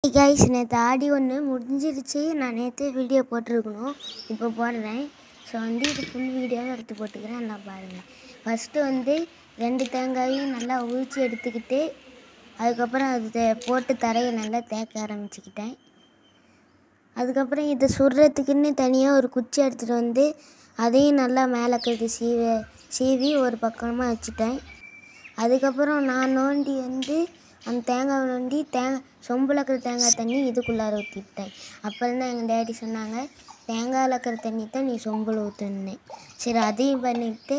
Hey guys, நேற்று ஆடி ஒன்று முடிஞ்சிருச்சு. நான் நேற்றே வீடியோ போட்டிருக்கணும், இப்போ போடுறேன். ஸோ இது ஃபுல் வீடியோவை எடுத்து போட்டுக்கிறேன், நல்லா பாருங்கள். ஃபஸ்ட்டு 2 தேங்காயும் நல்லா உரித்து எடுத்துக்கிட்டு அதுக்கப்புறம் அது போட்டு தரையை நல்லா தேய்க்க ஆரம்பிச்சுக்கிட்டேன். அதுக்கப்புறம் இதை சுடுறதுக்குன்னு தனியாக ஒரு குச்சி எடுத்துகிட்டு அதையும் நல்லா மேலே கட்டி சீவி ஒரு பக்கமாக வச்சுட்டேன். அதுக்கப்புறம் நான் நோண்டி அந்த தேங்காவை நோண்டி சொம்பில் இருக்கிற தேங்காய் தண்ணி இதுக்குள்ளார ஊற்றிட்டேன். அப்போதான் எங்கள் டேடி சொன்னாங்க, தேங்காயில் இருக்கிற தண்ணி தான் நீ சொம்பில் ஊற்றுன்னு. சரி, அதையும் பண்ணிவிட்டு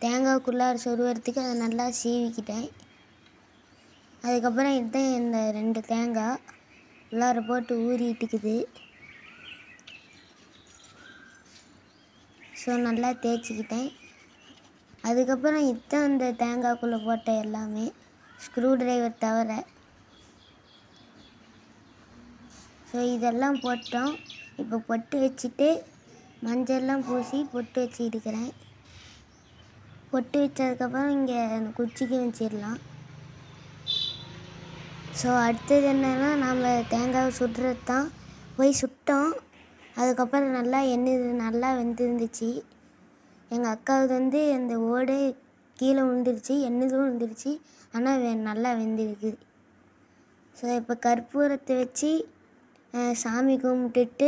தேங்காய்க்குள்ளார சொருகிறதுக்கு அதை நல்லா சீவிக்கிட்டேன். அதுக்கப்புறம் இதுதான் இந்த 2 தேங்காய் உள்ளார போட்டு ஊறிட்டுக்குது. ஸோ நல்லா தேய்ச்சிக்கிட்டேன். அதுக்கப்புறம் இதுதான் இந்த தேங்காய்க்குள்ளே போட்ட எல்லாமே, ஸ்க்ரூ ட்ரைவர் தவிர. ஸோ இதெல்லாம் போட்டோம். இப்போ பொட்டு வச்சுட்டு மஞ்சள்லாம் பூசி பொட்டு வச்சுருக்கிறேன். பொட்டு வச்சதுக்கப்புறம் இங்கே குச்சிக்கு வச்சிடலாம். ஸோ அடுத்தது என்னென்னா, நாம் தேங்காவை சுடுறது தான். போய் சுட்டோம். அதுக்கப்புறம் நல்லா எண்ணெய் நல்லா வெந்துருந்துச்சு. எங்கள் அக்காவுக்கு அந்த ஓடு கீழே விழுந்துருச்சு, எண்ணெயும் விழுந்துருச்சு, ஆனால் நல்லா வெந்திருக்கு. ஸோ இப்போ கற்பூரத்தை வச்சு சாமி கும்பிட்டுட்டு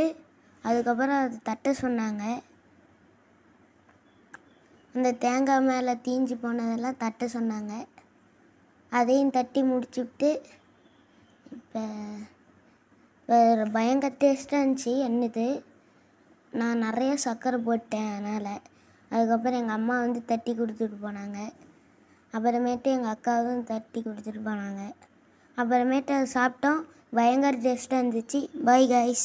அதுக்கப்புறம் அது தட்ட சொன்னாங்க. அந்த தேங்காய் மேலே தீஞ்சு போனதெல்லாம் தட்ட சொன்னாங்க. அதையும் தட்டி முடிச்சுவிட்டு இப்போ பயங்கர டேஸ்ட்டாக இருந்துச்சு. எண்ணெய் நான் நிறைய சர்க்கரை போட்டேன், அதனால். அதுக்கப்புறம் எங்கள் அம்மா தட்டி கொடுத்துட்டு போனாங்க. அப்புறமேட்டு எங்கள் அக்காவும் தட்டி கொடுத்துட்டு போனாங்க. அப்புறமேட்டு அதை சாப்பிட்டோம். பயங்கர டேஸ்ட்டாக இருந்துச்சு. Bye guys.